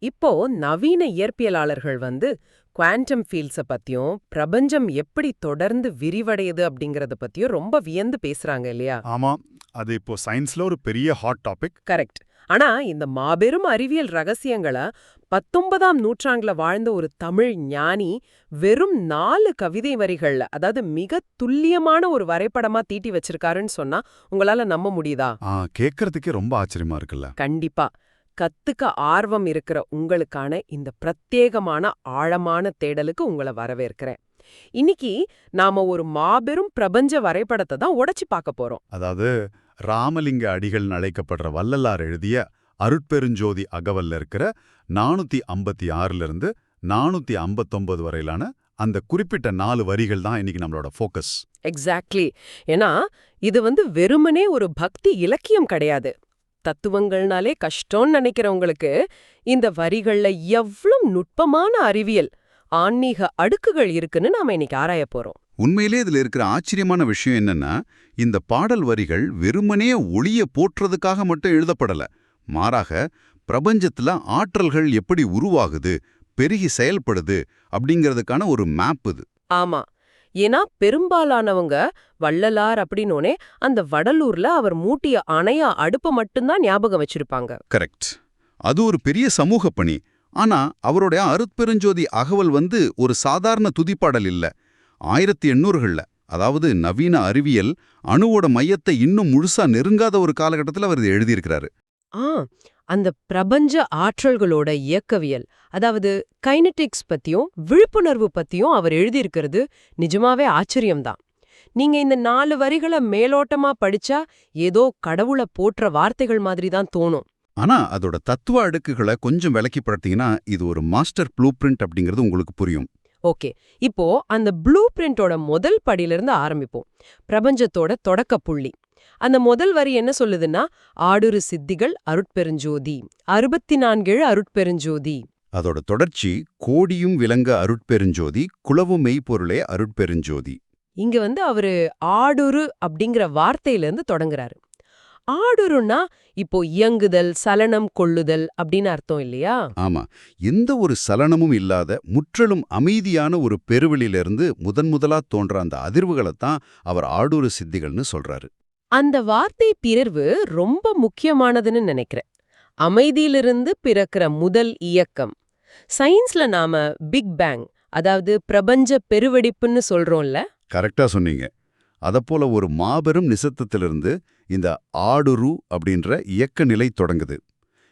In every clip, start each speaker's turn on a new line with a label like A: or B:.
A: இப்போ நவீன இயற்பியலாளர்கள் குவாண்டம் ஃபீல்ட்ஸ பத்தியும் பிரபஞ்சம் எப்படி தொடர்ந்து விரிவடையுது அப்படிங்கறத பத்தியும் ரொம்ப வியந்து பேசுறாங்க இல்லையா?
B: ஆமா, அது இப்போ சயின்ஸ்ல ஒரு பெரிய ஹாட் டாபிக்.
A: கரெக்ட். ஆனா இந்த மாபெரும் அறிவியல் ரகசியங்களை 19ஆம் நூற்றாண்டுல வாழ்ந்த ஒரு தமிழ் ஞானி வெறும் 4 கவிதை வரிகள்ல, அதாவது மிக துல்லியமான ஒரு வரைபடமா தீட்டி வச்சிருக்காருன்னு சொன்னா உங்களால நம்ப முடியுதா?
B: கேட்கறதுக்கே ரொம்ப ஆச்சரியமா இருக்குல்ல.
A: கண்டிப்பா. கத்துக்க ஆர்வம் இருக்கிற உங்களுக்கான இந்த பிரத்யேகமான ஆழமான தேடலுக்கு உங்களை வரவேற்கிறேன். இன்னைக்கு நாம ஒரு மாபெரும் பிரபஞ்ச வரைபடத்தை தான் உடைச்சு பார்க்க போறோம்.
B: அதாவது ராமலிங்க அடிகள் அழைக்கப்படுற வள்ளலார் எழுதிய அருட்பெருஞ்சோதி அகவல்ல இருக்கிற 456 இருந்து 459 வரையிலான அந்த குறிப்பிட்ட 4 வரிகள் தான் இன்னைக்கு நம்மளோட ஃபோக்கஸ்.
A: எக்ஸாக்ட்லி. ஏன்னா இது வெறுமனே ஒரு பக்தி இலக்கியம் கிடையாது. தத்துவங்கள்னாலே கஷ்டம்னு நினைக்கிறவங்களுக்கு இந்த வரிகள்ல எவ்வளவு நுட்பமான அறிவியல், ஆன்மீக அடுக்குகள் இருக்குன்னு நாம இன்னைக்கு ஆராய போறோம்.
C: உண்மையிலே இதுல இருக்கிற ஆச்சரியமான விஷயம் என்னன்னா, இந்த பாடல் வரிகள் வெறுமனே ஒளிய போற்றுறதுக்காக மட்டும் எழுதப்படல. மாறாக பிரபஞ்சத்துல ஆற்றல்கள் எப்படி உருவாகுது, பெருகி செயல்படுது அப்படிங்கிறதுக்கான ஒரு மேப் இது.
A: ஆமா. ஏன்னா பெரும்பாலானவங்க வள்ளலார் அப்படின்னோனே அந்த வடலூர்ல அவர் மூட்டிய அணையா அடுப்ப மட்டும்தான் ஞாபகம் வச்சிருப்பாங்க.
C: கரெக்ட். அது ஒரு பெரிய சமூக பணி. ஆனா அவருடைய அருட்பெருஞ்சோதி அகவல் ஒரு சாதாரண துதிப்பாடல் இல்ல. 1800கள்ல, அதாவது நவீன அறிவியல் அணுவோட மையத்தை இன்னும் முழுசா நெருங்காத ஒரு காலகட்டத்தில் அவர் எழுதியிருக்கிறாரு.
A: அந்த பிரபஞ்ச ஆற்றல்களோட இயக்கவியல், அதாவது கைனடிக்ஸ் பத்தியும் விழிப்புணர்வு பத்தியும் அவர் எழுதியிருக்கிறது நிஜமாவே ஆச்சரியம்தான். நீங்க இந்த 4 வரிகளை மேலோட்டமா படிச்சா ஏதோ கடவுளை போற்ற வார்த்தைகள் மாதிரி தான் தோணும்.
C: ஆனா அதோட தத்துவ அடுக்குகளை கொஞ்சம் விளக்கி படுத்தீங்கன்னா இது ஒரு மாஸ்டர் ப்ளூ பிரிண்ட் அப்படிங்கிறது உங்களுக்கு புரியும்.
A: ஓகே, இப்போ அந்த ப்ளூ பிரிண்டோட முதல் படியிலிருந்து ஆரம்பிப்போம். பிரபஞ்சத்தோட தொடக்க புள்ளி. அந்த முதல் வரி என்ன சொல்லுதுன்னா, ஆடுரு சித்திகள் அருட்பெருஞ்சோதி, 64 அருட்பெருஞ்சோதி.
C: அதோட தொடர்ச்சி கோடியும் விளங்க அருட்பெருஞ்சோதி, குளவு மெய்ப்பொருளே அருட்பெருஞ்சோதி.
A: இங்க அவரு ஆடுரு அப்படிங்கிற வார்த்தையிலிருந்து தொடங்குறாரு. ஆடுருன்னா இப்போ இயங்குதல், சலனம் கொள்ளுதல் அப்படின்னு அர்த்தம் இல்லையா?
C: ஆமா, எந்த ஒரு சலனமும் இல்லாத முற்றிலும் அமைதியான ஒரு பெருவெளியிலிருந்து முதன்முதலா தோன்ற அந்த அதிர்வுகளைத்தான் அவர் ஆடுரு சித்திகள்னு சொல்றாரு.
A: அந்த வார்த்தை பிறர்வு ரொம்ப முக்கியமானதுன்னு நினைக்கிறேன். அமைதியிலிருந்து பிறக்கிற முதல் இயக்கம். சயின்ஸ்ல நாம பிக் பேங், அதாவது பிரபஞ்ச பெருவெடிப்புன்னு சொல்றோம்ல.
C: கரெக்டா சொன்னீங்க. அதப்போல ஒரு மாபெரும் நிசத்தத்திலிருந்து இந்த ஆடுரு அப்படின்ற இயக்க நிலை தொடங்குது.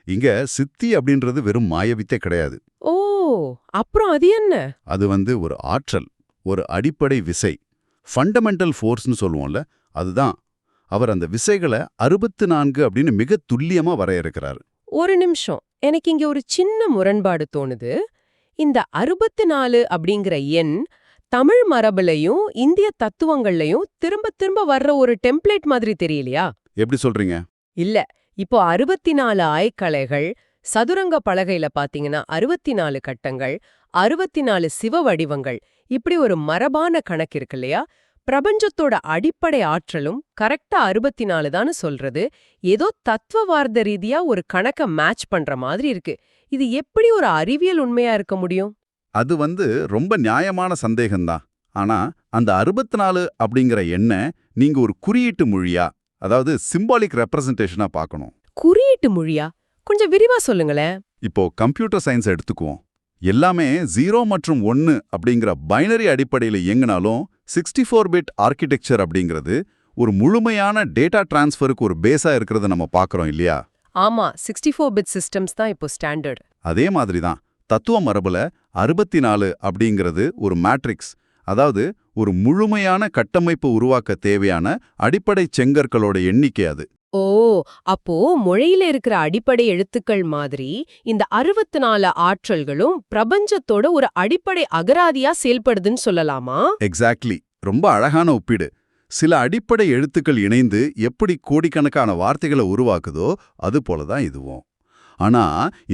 C: இங்க சித்தி அப்படின்றது வெறும் மாயவித்தை கிடையாது.
A: ஓ, அப்புறம் அது என்ன?
C: அது ஒரு ஆற்றல், ஒரு அடிப்படை விசை, ஃபண்டமெண்டல் ஃபோர்ஸ்னு சொல்லுவோம்ல, அதுதான். அவர் அந்த விசைகளை 64 அப்படின்னு மிக துல்லியமா வரையறுக்கிறார்.
A: ஒரு நிமிஷம், எனக்கு இங்க ஒரு சின்ன முரண்பாடு தோணுது. இந்த 64 அப்படிங்கிற எண் தமிழ் மரபுலையும் இந்திய தத்துவங்கள்லையும் திரும்ப திரும்ப வர்ற ஒரு டெம்ப்ளேட் மாதிரி தெரியலையா?
C: எப்படி சொல்றீங்க?
A: இல்ல, இப்போ 64 ஆய்கலைகள், சதுரங்க பலகையில பாத்தீங்கன்னா 64 கட்டங்கள், 64 சிவ வடிவங்கள், இப்படி ஒரு மரபான கணக்கு இருக்கு இல்லையா? பிரபஞ்சத்தோட அடிப்படை ஆற்றலும் கரெக்டா 64 தான் சொல்றது ஏதோ தத்துவவார்த்த ரீதியா ஒரு கணக்க மேட்ச் பண்ற மாதிரி இருக்கு. இது எப்படி ஒரு அறிவியல் உண்மையா இருக்க முடியும்?
C: அது ரொம்ப நியாயமான சந்தேகம்தான். ஆனா அந்த 64 அப்படிங்கிற எண்ணை நீங்க ஒரு குறியீட்டு மொழியா, அதாவது சிம்பாலிக் ரெப்ரசன்டேஷனா பார்க்கணும்.
A: குறியீட்டு மொழியா? கொஞ்சம் விரிவா சொல்லுங்களேன்.
C: இப்போ கம்ப்யூட்டர் சயின்ஸ் எடுத்துக்குவோம். எல்லாமே 0 மற்றும் 1 அப்படிங்கிற பைனரி அடிப்படையில் இயங்கினாலும் 64 பிட் ஆர்கிடெக்சர் அப்படிங்கிறது ஒரு முழுமையான டேட்டா டிரான்ஸ்ஃபருக்கு ஒரு பேஸா இருக்கிறத நம்ம பார்க்கறோம் இல்லையா?
A: ஆமா, 64 பிட் சிஸ்டம்ஸ் தான் இப்போ ஸ்டாண்டர்ட்.
C: அதே மாதிரி தான் தத்துவ மரபுல 64 அப்படிங்கிறது ஒரு மேட்ரிக்ஸ், அதாவது ஒரு முழுமையான கட்டமைப்பு உருவாக்க தேவையான அடிப்படை செங்கற்களோட எண்ணிக்கை அது.
A: ஓ, அப்போ மொழியில இருக்கிற அடிப்படை எழுத்துக்கள் மாதிரி இந்த 64 ஆற்றல்களும் பிரபஞ்சத்தோட ஒரு அடிப்படை அகராதியா செயல்படுதுன்னு சொல்லலாமா?
C: எக்ஸாக்ட்லி. ரொம்ப அழகான ஒப்பீடு. சில அடிப்படை எழுத்துக்கள் இணைந்து எப்படி கோடிக்கணக்கான வார்த்தைகளை உருவாக்குதோ அது போலதான் இதுவும். ஆனா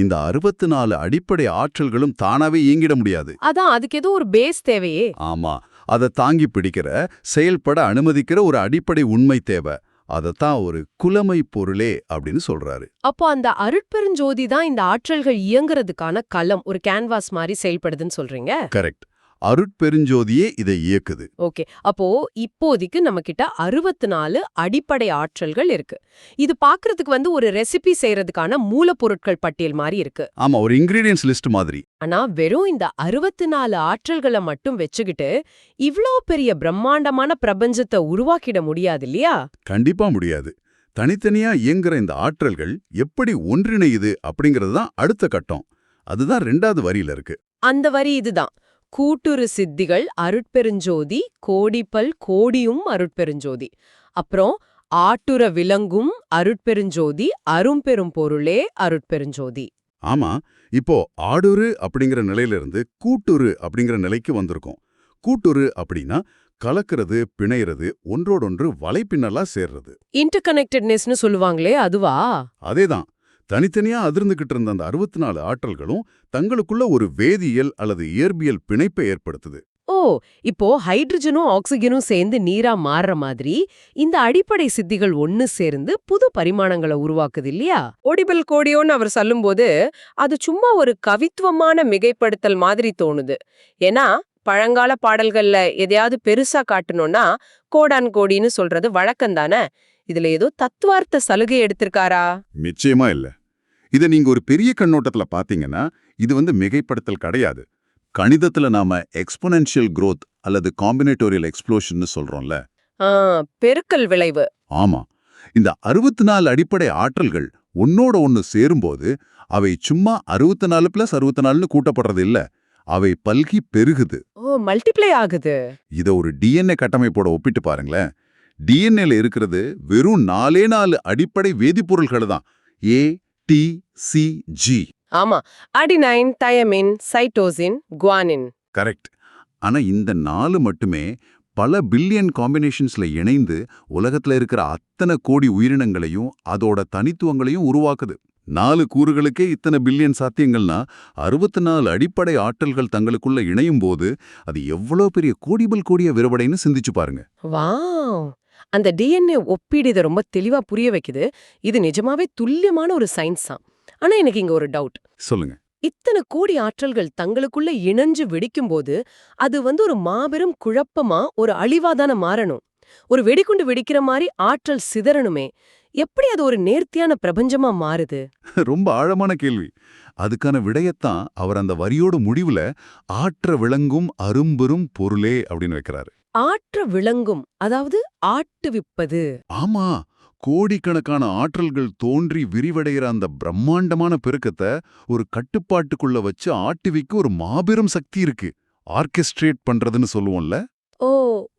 C: இந்த 64 அடிப்படை ஆற்றல்களும் தானாவே இயங்கிட முடியாது.
A: அதான், அதுக்கு ஏதோ ஒரு பேஸ் தேவையே.
C: ஆமா, அதை தாங்கி பிடிக்கிற, செயல்பட அனுமதிக்கிற ஒரு அடிப்படை உண்மை தேவை. அதத்தான் ஒரு குலமை பொருளே அப்படின்னு சொல்றாரு.
A: அப்போ அந்த அருட்பெருஞ்சோதி தான் இந்த ஆற்றல்கள் இயங்குறதுக்கான களம், ஒரு கேன்வாஸ் மாதிரி செயல்படுதுன்னு சொல்றீங்க.
C: கரெக்ட். அருட்பெருஞ்சோதியே இதை இயக்குது.
A: ஓகே. அப்போ இப்போதைக்கு நம்ம கிட்ட 64 அடிப்படை ஆற்றல்கள் இருக்கு. இது பாக்குறதுக்கு ஒரு ரெசிபி செய்யறதுக்கான மூலப்பொருட்கள் பட்டியல் மாதிரி இருக்கு.
C: ஆமா, ஒரு இன்கிரீடியன்ஸ் லிஸ்ட் மாதிரி.
A: ஆனா வெறும் இந்த 64 ஆற்றல்களை மட்டும் வச்சுக்கிட்டு இவ்ளோ பெரிய பிரம்மாண்டமான பிரபஞ்சத்தை உருவாக்கிட முடியாது இல்லையா?
C: கண்டிப்பா முடியாது. தனித்தனியா இயங்குற இந்த ஆற்றல்கள் எப்படி ஒன்றிணையுது அப்படிங்கிறது தான் அடுத்த கட்டம். அதுதான் 2வது வரியில இருக்கு.
A: அந்த வரி இதுதான். கூட்டுறு சித்திகள் அருட்பெருஞ்சோதி, கோடிப்பல் கோடியும் அருட்பெருஞ்சோதி. அப்புறம் ஆட்டுற விளங்கும் அருட்பெருஞ்சோதி, அரும்பெரும் பொருளே அருட்பெருஞ்சோதி.
C: ஆமா, இப்போ ஆடுரு அப்படிங்கிற நிலையிலிருந்து கூட்டுரு அப்படிங்கிற நிலைக்கு வந்திருக்கோம். கூட்டுரு அப்படின்னா கலக்கிறது, பிணையிறது, ஒன்றோடொன்று வலைப்பின்னலா சேர்றது.
A: இன்டர்கனெக்டட்னஸ்னு சொல்லுவாங்களே அதுவா?
C: அதேதான். தனித்தனியா அதிர்ந்துகிட்டு இருந்த அந்த 64 ஆற்றல்களும் தங்களுக்குள்ள ஒரு வேதியியல் அல்லது இயற்பியல் பிணைப்பை ஏற்படுத்துது.
A: ஓ, இப்போ ஹைட்ரஜனும் ஆக்சிஜனும் சேர்ந்து நீரா மாறுற மாதிரி இந்த அடிப்படை சித்திகள் ஒன்னு சேர்ந்து புது பரிமாணங்களை உருவாக்குது இல்லையா? ஓடிபல் கோடியோன்னு அவர் சொல்லும்போது அது சும்மா ஒரு கவித்துவமான மிகைப்படுத்தல் மாதிரி தோணுது. ஏன்னா பழங்கால பாடல்கள்ல எதையாவது பெருசா காட்டணும்னா கோடான் கோடின்னு சொல்றது வழக்கம்தானே. இதுல ஏதோ தத்துவார்த்த சலுகை எடுத்திருக்காரா?
C: நிச்சயமா இல்ல. இதை நீங்க ஒரு பெரிய கண்ணோட்டத்துல பாத்தீங்கன்னா இது மிகைப்படுத்தல் கிடையாது. கணிதத்துல நாம எக்ஸ்போனென்ஷியல் growth அல்லது காம்பினேட்டோரியல் எக்ஸ்ப்ளோஷன் சொல்றோம்ல.
A: பெருக்கல் விளைவு.
C: ஆமா, இந்த 64 அடிப்படை ஆற்றல்கள் ஒன்னோட ஒன்னு சேரும்போது அவை சும்மா 64 + 64ன்னு கூட்டப்படுறது இல்ல, அவை பல்கி பெருகுது.
A: ஓ, மல்டிப்ளை ஆகுது.
C: இத ஒரு DNA கட்டமைப்போட ஒப்பிட்டு பாருங்களேன். DNAல இருக்கிறது வெறும் 4 அடிப்படை வேதிப்பொருள்கள் தான். A, T, C, G.
A: ஆமா, adenine, thymine, cytosine, guanine.
C: Correct. ஆனா இந்த 4 மட்டுமே பல பில்லியன் காம்பினேஷன்ஸ்ல இணைந்து உலகத்துல இருக்கிற அத்தனை கோடி உயிரினங்களையும் அதோட தனித்துவங்களையும் உருவாக்குது. 4 கூறுகளுக்கே இத்தனை பில்லியன் சாத்தியங்கள்னா 64 அடிப்படை ஆற்றல்கள் தங்களுக்குள்ள இணையும் போது அது எவ்வளோ பெரிய கோடிபல் கோடிய விரிவடைன்னு சிந்திச்சு பாருங்க.
A: வாவ், அந்த டிஎன்ஏ ஒப்பீடு இதை ரொம்ப தெளிவா புரிய வைக்குது. இது நிஜமாவே துல்லியமான ஒரு சயின்ஸ் தான். ஆனா எனக்கு இங்க ஒரு டவுட்.
C: சொல்லுங்க.
A: இத்தனை கோடி ஆற்றல்கள் தங்களுக்குள்ள இணைஞ்சு வெடிக்கும்போது அது ஒரு மாபெரும் குழப்பமா, ஒரு அழிவாதான மாறணும். ஒரு வெடிகுண்டு வெடிக்கிற மாதிரி ஆற்றல் சிதறணுமே. எப்படி அது ஒரு நேர்த்தியான பிரபஞ்சமா மாறுது?
C: ரொம்ப ஆழமான கேள்வி. அதுக்கான விடையத்தான் அவர் அந்த வரியோட முடிவுல ஆற்ற விளங்கும் அரும்பெரும் பொருளே அப்படின்னு வைக்கிறாரு.
A: ஆற்ற விளங்கும், அதாவது ஆட்டுவிப்பது.
C: ஆமா, கோடிக்கணக்கான ஆற்றல்கள் தோன்றி விரிவடைகிற அந்த பிரம்மாண்டமான பெருக்கத்தை ஒரு கட்டுப்பாட்டுக்குள்ள வச்சு ஆட்டுவிக்க ஒரு மாபெரும் சக்தி இருக்கு. ஆர்கெஸ்ட்ரேட் பண்றதுன்னு சொல்லுவோம்ல.
A: ஓ,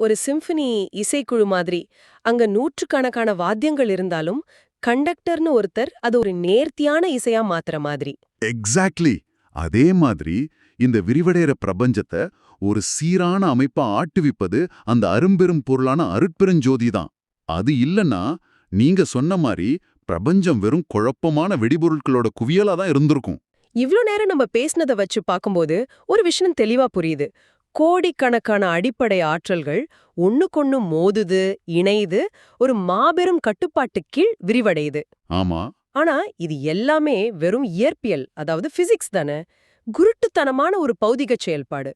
A: ஒரு சிம்பனி இசைக்குழு மாதிரி. அங்க நூற்றுக்கணக்கான வாத்தியங்கள் இருந்தாலும் கண்டக்டர்னு ஒருத்தர் அது ஒரு நேர்த்தியான இசையா மாத்துற மாதிரி.
C: எக்ஸாக்ட்லி. அதே மாதிரி இந்த விரிவடைகிற பிரபஞ்சத்தை ஒரு சீரான அமைப்பா ஆட்டுவிப்பது அந்த அரும்பெரும் பொருளான அருட்பெருஞ்சோதி தான். அது இல்லைன்னா நீங்க சொன்ன மாதிரி பிரபஞ்சம் வெறும் குழப்பமான வெடிபொருட்களோட குவியலா தான் இருந்திருக்கும்.
A: இவ்ளோ நேரம் நம்ம பேசினதை வச்சு பார்க்கும்போது ஒரு விஷயம் தெளிவா புரியுது. கோடிக்கணக்கான அடிப்படை ஆற்றல்கள் ஒண்ணுக்கொண்ணு மோதுது, இணையுது, ஒரு மாபெரும் கட்டுப்பாட்டு கீழ் விரிவடையுது.
C: ஆமா.
A: ஆனா இது எல்லாமே வெறும் இயற்பியல், அதாவது பிசிக்ஸ் தானே. குருட்டுத்தனமான ஒரு பௌதிக செயல்பாடு.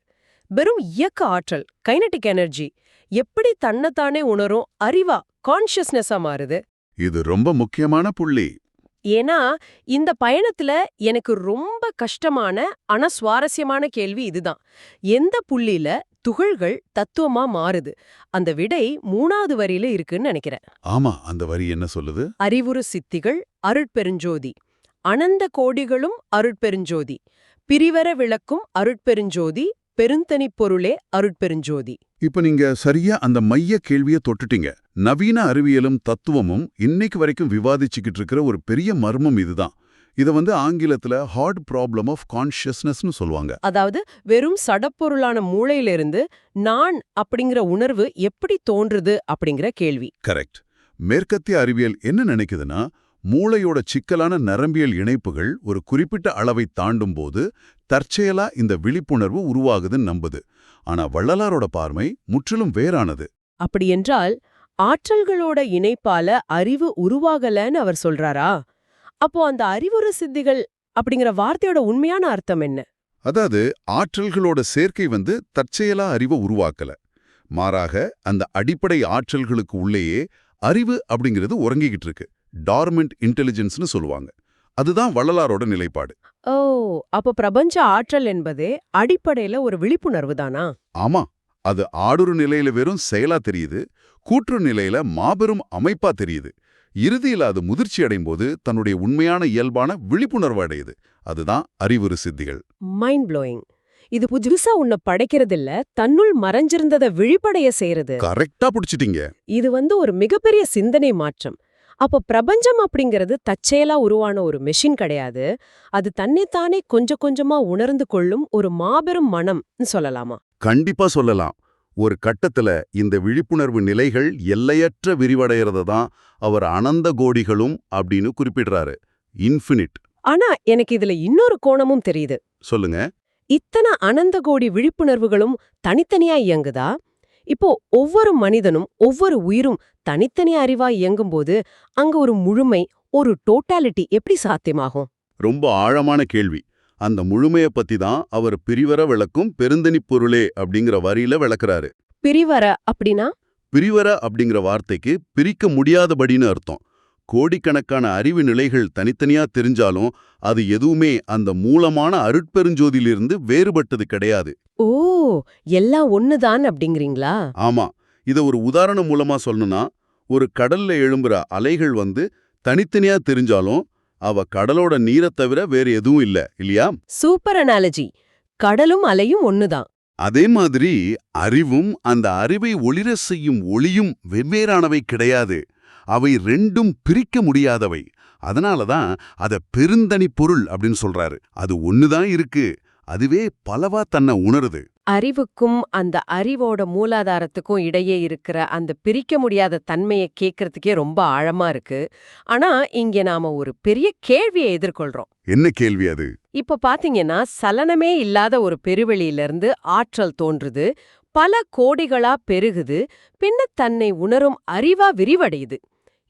A: வெறும் இயக்க ஆற்றல், கைனடிக் எனர்ஜி எப்படி தன்னைத்தானே உணரும் அறிவா, கான்ஷியஸ்னஸா மாறுது?
C: இது ரொம்ப முக்கியமான புள்ளி.
A: ஏன்னா இந்த பயணத்துல எனக்கு ரொம்ப கஷ்டமான ஆனா சுவாரஸ்யமான கேள்வி இதுதான். எந்த புள்ளியில துகள்கள் தத்துவமா மாறுது? அந்த விடை 3வது வரியில இருக்குன்னு நினைக்கிறேன்.
C: ஆமா, அந்த வரி என்ன சொல்லுது?
A: அறிவுறு சித்திகள் அருட்பெருஞ்சோதி, அனந்த கோடிகளும் அருட்பெருஞ்சோதி, பிரிவர விளக்கும் அருட்பெருஞ்சோதி, பெருந்தனிப் பொருளே அருட்பெருஞ்சோதி.
C: இப்ப நீங்க சரியா அந்த மைய கேள்வியை தொட்டுட்டீங்க. நவீன அறிவியலும் தத்துவமும் இன்னைக்கு வரைக்கும் விவாதிச்சுக்கிட்டு இருக்கிற ஒரு பெரிய மர்மம் இதுதான். இத ஆங்கிலத்துல ஹார்ட் ப்ராப்ளம் ஆஃப் கான்ஷியஸ்னஸ்னு சொல்லுவாங்க.
A: அதாவது வெறும் சடப்பொருளான மூளையிலிருந்து நான் அப்படிங்கிற உணர்வு எப்படி தோன்றுது அப்படிங்கிற கேள்வி.
C: கரெக்ட். மேற்கத்திய அறிவியல் என்ன நினைக்குதுன்னா, மூளையோட சிக்கலான நரம்பியல் இணைப்புகள் ஒரு குறிப்பிட்ட அளவை தாண்டும் போது தற்செயலா இந்த விழிப்புணர்வு உருவாகுதுன்னு நம்புது. ஆனா வள்ளலாரோட பார்வை முற்றிலும் வேறானது.
A: அப்படியென்றால் ஆற்றல்களோட இணைப்பால அறிவு உருவாகலன்னு அவர் சொல்றாரா? அப்போ அந்த அறிவுறு சித்திகள் அப்படிங்கிற வார்த்தையோட உண்மையான அர்த்தம் என்ன?
C: அதாவது ஆற்றல்களோட சேர்க்கை தற்செயலா அறிவை உருவாக்கல. மாறாக அந்த அடிப்படை ஆற்றல்களுக்கு உள்ளேயே அறிவு அப்படிங்கிறது உறங்கிக்கிட்டு இருக்கு. டார்மெண்ட் இன்டெலிஜென்ஸ்னு சொல்லுவாங்க. அதுதான் வள்ளலாரோட நிலைப்பாடு.
A: ஓ, அப்போ பிரபஞ்ச ஆற்றல் என்பதே அடிப்படையில ஒரு விழிப்புணர்வு தானா?
C: ஆமா, அது ஆடுறு நிலையில வெறும் செயலா தெரியுது, கூற்று நிலையில மாபெரும் அமைப்பா தெரியுது. இறுதியில் அது முதிர்ச்சி அடையும் போது தன்னுடைய உண்மையான இயல்பான விழிப்புணர்வு அடையுது. அதுதான் அறிவுறு சித்திகள்.
A: Mind blowing. இது புதுசா உன்னை படைக்கிறதில்ல, தன்னுள் மறைஞ்சிருந்ததை விழிப்படைய செய்யறது.
C: கரெக்டா புடிச்சிட்டீங்க.
A: இது ஒரு மிகப்பெரிய சிந்தனை மாற்றம். அப்ப பிரபஞ்சம் அப்படிங்கிறது தற்செயலா உருவான ஒரு மெஷின் கிடையாது. அது தன்னைத்தானே கொஞ்சம் கொஞ்சமா உணர்ந்து கொள்ளும் ஒரு மாபெரும் மனம்னு சொல்லலாமா?
C: கண்டிப்பா சொல்லலாம். ஒரு கட்டத்துல இந்த விழிப்புணர்வு நிலைகள் எல்லையற்ற விரிவடைறத தான் அவர் அனந்த கோடிகளும் அப்படின்னு குறிப்பிடுறாரு. இன்ஃபினிட்.
A: ஆனா எனக்கு இதுல இன்னொரு கோணமும் தெரியுது.
C: சொல்லுங்க.
A: இத்தனை அனந்த கோடி விழிப்புணர்வுகளும் தனித்தனியா இயங்குதா? இப்போ ஒவ்வொரு மனிதனும் ஒவ்வொரு உயிரும் தனித்தனி அறிவா இயங்கும்போது அங்க ஒரு முழுமை, ஒரு டோட்டாலிட்டி எப்படி சாத்தியமாகும்?
C: ரொம்ப ஆழமான கேள்வி. அந்த முழுமைய பத்தி தான் அவர் பிரிவர விளக்கும் பெருந்தனிப் பொருளே அப்படிங்கிற வரியில விளக்குறாரு.
A: பிரிவர அப்படின்னா?
C: பிரிவர அப்படிங்கிற வார்த்தைக்கு பிரிக்க முடியாதபடின்னு அர்த்தம். கோடிக்கணக்கான அறிவு நிலைகள் தனித்தனியா தெரிஞ்சாலும் அது எதுவுமே அந்த மூலமான அருட்பெருஞ்சோதியிலிருந்து வேறுபட்டது கிடையாது.
A: ஓ, எல்லாம் ஒண்ணுதான் அப்படிங்கிறீங்களா?
C: ஆமா, இத ஒரு உதாரணம் மூலமா சொல்லணும்னா, ஒரு கடல்ல எழும்புற அலைகள் தனித்தனியா தெரிஞ்சாலும் அவ கடலோட நீரைத் தவிர வேற எதுவும் இல்ல, இல்லையா?
A: Super analogy. கடலும் அலையும் ஒண்ணுதான்.
C: அதே மாதிரி அறிவும் அந்த அறிவை ஒளிர செய்யும் ஒளியும் வெவ்வேறானவை கிடையாது. அவை ரெண்டும் பிரிக்க முடியாதவை. அதனாலதான் அத பெருந்தனி பொருள் அப்படின்னு சொல்றாரு. அது ஒண்ணுதான் இருக்கு, அதுவே பலவா தன்னை உணருது.
A: அறிவுக்கும் அந்த அறிவோட மூலாதாரத்துக்கும் இடையே இருக்கிற அந்த பிரிக்க முடியாத தன்மையை கேட்கறதுக்கே ரொம்ப ஆழமா இருக்கு. ஆனா இங்க நாம ஒரு பெரிய கேள்வியை எதிர்கொள்றோம்.
C: என்ன கேள்வி அது?
A: இப்ப பாத்தீங்கன்னா, சலனமே இல்லாத ஒரு பெருவெளியிலிருந்து ஆற்றல் தோன்றுது, பல கோடிகளா பெருகுது, பின்ன தன்னை உணரும் அறிவா விரிவடையுது.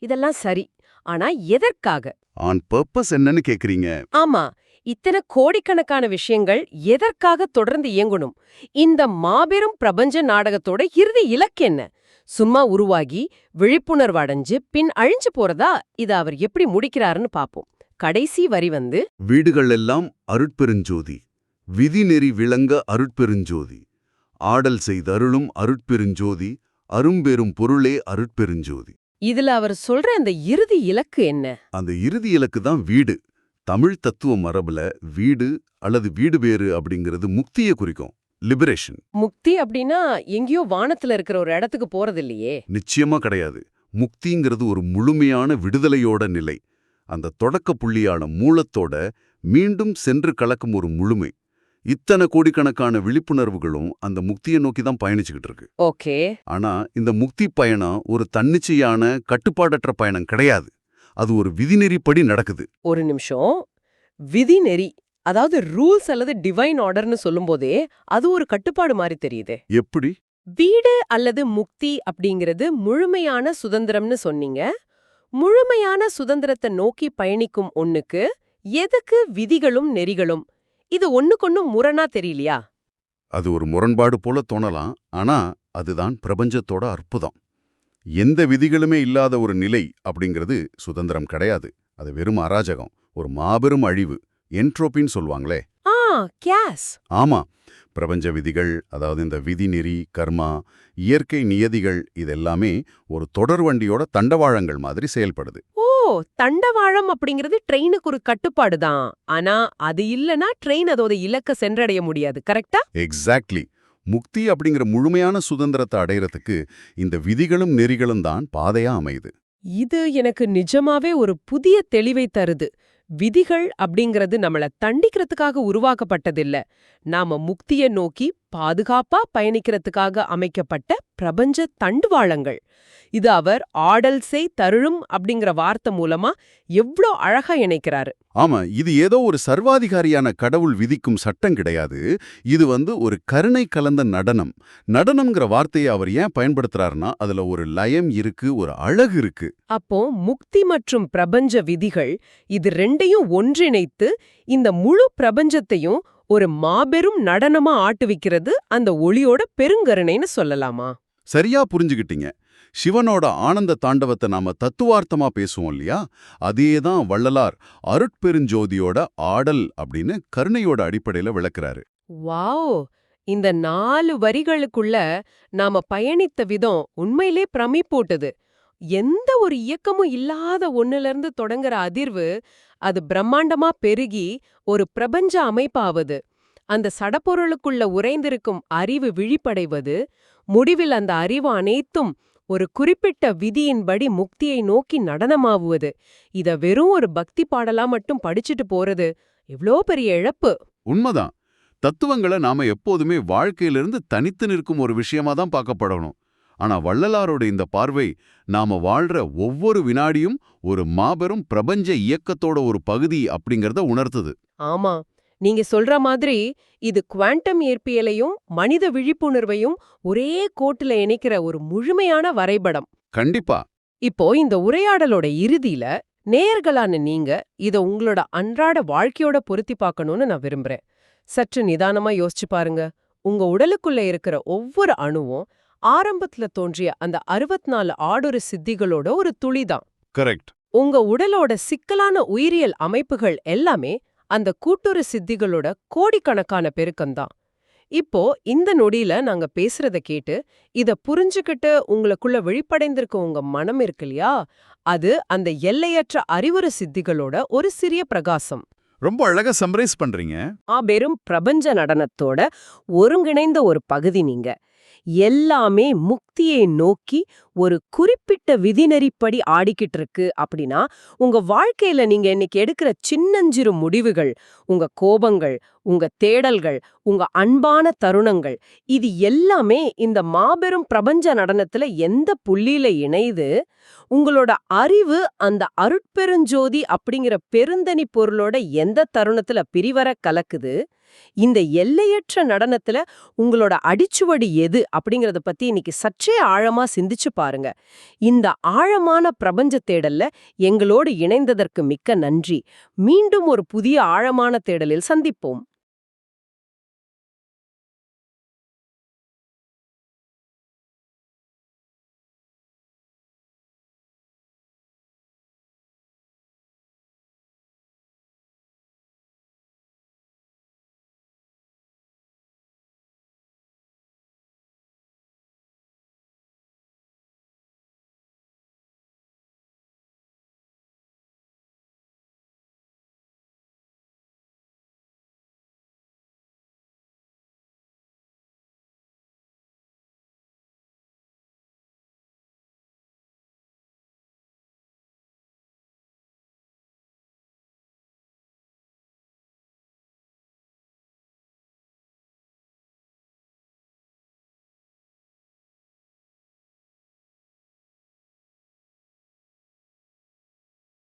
A: இதெல்லாம் சரி. ஆனா எதற்காக?
C: ஆன் பர்பஸ் என்னன்னு கேக்குறீங்க?
A: ஆமா, இத்தனை கோடிக்கணக்கான விஷயங்கள் எதற்காக தொடர்ந்து இயங்கணும்? இந்த மாபெரும் பிரபஞ்ச நாடகத்தோட இறுதி இலக்கு என்ன? சும்மா உருவாகி விழிப்புணர்வு அடைஞ்சு பின் அழிஞ்சு போறதா? இத அவர் எப்படி முடிக்கிறாருன்னு பாப்போம். கடைசி வரி
C: வீடுகள் எல்லாம் அருட்பெருஞ்சோதி, விதிநெறி விளங்க அருட்பெருஞ்சோதி, ஆடல் செய்தருளும் அருட்பெருஞ்சோதி, அரும்பெரும் பொருளே அருட்பெருஞ்சோதி.
A: இதுல அவர் சொல்ற அந்த இறுதி இலக்கு என்ன?
C: அந்த இறுதி இலக்கு தான் வீடு. தமிழ் தத்துவ மரபுல வீடு அல்லது வீடு பேறு அப்படிங்கிறது முக்தியை குறிக்கும். லிபரேஷன்.
A: முக்தி அப்படின்னா எங்கேயோ வானத்துல இருக்கிற ஒரு இடத்துக்கு போறது இல்லையே.
C: நிச்சயமா கிடையாது. முக்திங்கிறது ஒரு முழுமையான விடுதலையோட நிலை. அந்த தொடக்க புள்ளியான மூலத்தோட மீண்டும் சென்று கலக்கும் ஒரு முழுமை. இத்தனை கோடிக்கணக்கான விழிப்புணர்வுகளும் அந்த முக்தியை நோக்கி தான் பயணிச்சுக்கிட்டு இருக்கு.
A: ஓகே.
C: ஆனா இந்த முக்தி பயணம் ஒரு தன்னிச்சையான கட்டுப்பாடற்ற பயணம் கிடையாது. அது ஒரு விதிநெறிப்படி நடக்குது.
A: ஒரு நிமிஷம். விதிநெறி, அதாவது ரூல்ஸ் அல்லது டிவைன் ஆர்டர்னு சொல்லும்போதே அது ஒரு கட்டுப்பாடு மாதிரி தெரியுது.
C: எப்படி?
A: வீடு அல்லது முக்தி அப்படிங்கிறது முழுமையான சுதந்திரம்னு சொன்னீங்க. முழுமையான சுதந்திரத்தை நோக்கி பயணிக்கும் ஒண்ணுக்கு எதுக்கு விதிகளும் நெறிகளும்? இது ஒண்ணுக்கொன்னு முரணா தெரியலையா?
C: அது ஒரு முரண்பாடு போல தோணலாம். ஆனா அதுதான் பிரபஞ்சத்தோட அற்புதம். எந்த விதிகளுமே இல்லாத ஒரு நிலை அப்படிங்கிறது சுதந்திரம் கிடையாது. அது வெறும் அராஜகம், ஒரு மாபெரும் அழிவு. என்ட்ரோபின்னு சொல்லுவாங்களே.
A: கேஸ்.
C: ஆமா, பிரபஞ்ச விதிகள், அதாவது இந்த விதிநெறி, கர்மா, இயற்கை நியதிகள் இதெல்லாமே ஒரு தொடர் வண்டியோட தண்டவாளங்கள் மாதிரி செயல்படுது.
A: ஓ, தண்டவாளம் அப்படிங்கிறது ட்ரெயினுக்கு ஒரு கட்டுப்பாடு தான். ஆனா அது இல்லனா ட்ரெயின் அதோட இலக்க சென்றடைய முடியாது. கரெக்டா?
C: எக்ஸாக்ட்லி. முக்தி அப்படிங்கிற முழுமையான சுதந்திரத்தை அடையறதுக்கு இந்த விதிகளும் நெறிகளும் தான் பாதையா அமையுது.
A: இது எனக்கு நிஜமாவே ஒரு புதிய தெளிவை தருது. விதிகள் அப்படிங்கிறது நம்மள தண்டிக்கிறதுக்காக உருவாக்கப்பட்டதில்ல. நாம முக்தியை நோக்கி பாதுகாப்பா பயணிக்கிறதுக்காக அமைக்கப்பட்ட பிரபஞ்ச தண்டுவாளங்கள். இது அவர் ஆடல் செய் தருளும் அப்படிங்கிற வார்த்தை மூலமா எவ்ளோ அழகா இணைக்கிறாரு.
C: ஆமா, இது ஏதோ ஒரு சர்வாதிகாரியான கடவுள் விதிக்கும் சட்டம் கிடையாது. இது ஒரு கருணை கலந்த நடனம். நடனம்ங்கிற வார்த்தையை அவர் ஏன் பயன்படுத்துறாருன்னா, அதுல ஒரு லயம் இருக்கு, ஒரு அழகு இருக்கு.
A: அப்போ முக்தி மற்றும் பிரபஞ்ச விதிகள் இது ரெண்டையும் ஒன்றிணைத்து இந்த முழு பிரபஞ்சத்தையும் ஒரு மாபெரும் நடனமா ஆட்டுவிக்கிறது அந்த ஒளியோட பெருங்கருணைன்னு சொல்லலாமா?
C: சரியா புரிஞ்சுகிட்டீங்க. சிவனோட ஆனந்த தாண்டவத்தை நாம தத்துவார்த்தமா பேசுவோம் இல்லையா? அதேதான் வள்ளலார் அருட்பெருஞ்சோதியோட ஆடல் அப்படின்னு கருணையோட அடிப்படையில விளக்குறாரு.
A: வாவ்! இந்த 4 வரிகளுக்குள்ள நாம பயணித்த விதம் உண்மையிலே பிரமிப்பூட்டுது. எந்த ஒரு இயக்கமும் இல்லாத ஒண்ணுல தொடங்குற அதிர்வு அது பிரம்மாண்டமா பெருகி ஒரு பிரபஞ்ச அமைப்பாவது, அந்த சடப்பொருளுக்குள்ள உறைந்திருக்கும் அறிவு விழிப்படைவது, முடிவில் அந்த அறிவு அனைத்தும் ஒரு குறிப்பிட்ட விதியின்படி முக்தியை நோக்கி நடனமாவுவது, இத வெறும் ஒரு பக்தி பாடலா மட்டும் படிச்சுட்டு போறது எவ்ளோ பெரிய இழப்பு.
C: உண்மைதான். தத்துவங்களை நாம எப்போதுமே வாழ்க்கையிலிருந்து தனித்து நிற்கும் ஒரு விஷயமா தான் பார்க்கப்படணும். ஆனா வள்ளலாரோட இந்த பார்வை நாம வாழ்ற ஒவ்வொரு வினாடியும் ஒரு மாபெரும் பிரபஞ்ச இயக்கத்தோட ஒரு பகுதி அப்படிங்கறத உணர்த்துது.
A: ஆமா, நீங்க சொல்ற மாதிரி இது குவாண்டம் இயற்பியலையும் மனித விழிப்புணர்வையும் ஒரே கோட்டுல இணைக்கிற ஒரு முழுமையான வரைபடம்.
C: கண்டிப்பா.
A: இப்போ இந்த உரையாடலோட இறுதியில நேயர்களான நீங்க இத உங்களோட அன்றாட வாழ்க்கையோட பொருத்தி பார்க்கணும்னு நான் விரும்புறேன். சற்று நிதானமா யோசிச்சு பாருங்க. உங்க உடலுக்குள்ள இருக்கிற ஒவ்வொரு அணுவும் ஆரம்பத்துல தோன்றிய அந்த 64 ஆடொரு சித்திகளோட ஒரு துளிதான்.
C: கரெக்ட்.
A: உங்க உடலோட சிக்கலான உயிரியல் அமைப்புகள் எல்லாமே அந்த கூட்டுறு சித்திகளோட கோடிக்கணக்கான பெருக்கம்தான். இப்போ இந்த நொடியில நாங்க பேசுறத கேட்டு இத புரிஞ்சுக்கிட்டு உங்களுக்குள்ள வெளிப்படைந்திருக்க உங்க மனம் இருக்கு இல்லையா, அது அந்த எல்லையற்ற அறிவுறு சித்திகளோட ஒரு சிறிய பிரகாசம்.
C: ரொம்ப அழகா சம்மரைஸ் பண்றீங்க.
A: வெறும் பிரபஞ்ச நடனத்தோட ஒருங்கிணைந்த ஒரு பகுதி நீங்க. எல்லாமே முக்தியை நோக்கி ஒரு குறிப்பிட்ட விதிநெறிப்படி ஆடிக்கிட்டு இருக்கு அப்படின்னா, உங்க வாழ்க்கையில நீங்க இன்னைக்கு எடுக்கிற சின்னஞ்சிறு முடிவுகள், உங்க கோபங்கள், உங்க தேடல்கள், உங்க அன்பான தருணங்கள், இது எல்லாமே இந்த மாபெரும் பிரபஞ்ச நடனத்துல எந்த புள்ளியில இணைது, உங்களோட அறிவு அந்த அருட்பெருஞ்சோதி அப்படிங்கிற பெருந்தனி பொருளோட எந்த தருணத்துல பிரிவர கலக்குது, இந்த எல்லையற்ற நடனத்துல உங்களோட அடிச்சுவடி எது அப்படிங்கறத பத்தி இன்னைக்கு சற்றே ஆழமா சிந்திச்சு பாருங்க. இந்த ஆழமான பிரபஞ்ச தேடல்ல எங்களோடு இணைந்ததற்கு மிக்க நன்றி. மீண்டும் ஒரு புதிய ஆழமான தேடலில் சந்திப்போம்.